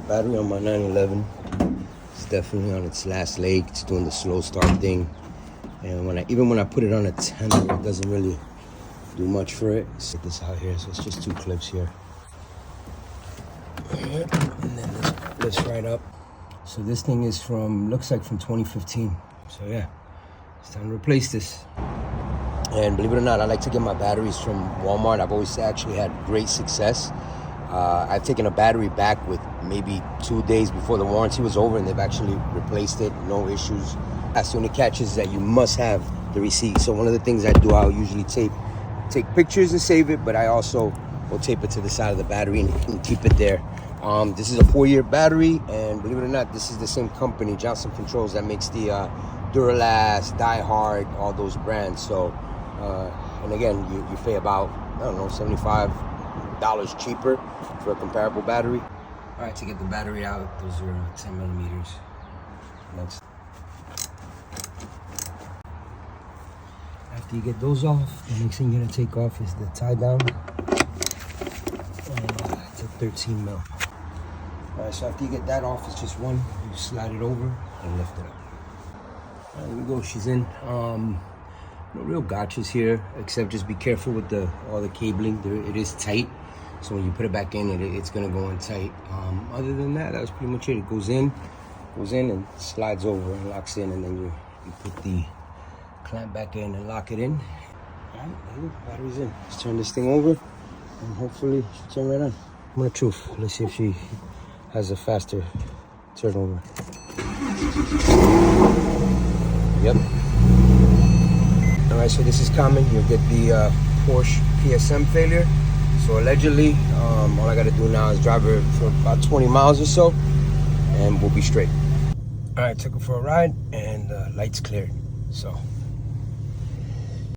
Battery on my 911. It's definitely on its last leg. It's doing the slow start thing. And even when I put it on a 10, it doesn't really do much for it. Set this out here, so it's just 2 clips here. And then this lifts right up. So this thing is looks like from 2015. So yeah, it's time to replace this. And believe it or not, I like to get my batteries from Walmart. I've always actually had great success. I've taken a battery back with maybe 2 days before the warranty was over, and they've actually replaced it, no issues. That's the only catch is that you must have the receipt. So one of the things I do, I'll usually take pictures and save it, but I also will tape it to the side of the battery and keep it there. This is a 4-year battery, and believe it or not, this is the same company, Johnson Controls, that makes the Duralast, Die Hard, all those brands. So, and again, you pay about, I don't know, $75 cheaper for a comparable battery. All right, to get the battery out, those are 10 millimeters. Next. After you get those off, the next thing you're gonna take off is the tie down. It's a 13 mil. All right, so after you get that off, it's just one. You slide it over and lift it up. All right, here we go, she's in. No real gotchas here, except just be careful with all the cabling. It is tight, so when you put it back in, it's gonna go in tight. Other than that, that was pretty much it. It goes in and slides over and locks in, and then you put the clamp back in and lock it in. All right, there you go, battery's in. Let's turn this thing over, and hopefully she'll turn right on. I'm gonna truth. Let's see if she has a faster turnover. Yep. All right, so this is common. You'll get the Porsche PSM failure. So allegedly, all I gotta do now is drive her for about 20 miles or so, and we'll be straight. All right, took her for a ride, and the lights cleared. So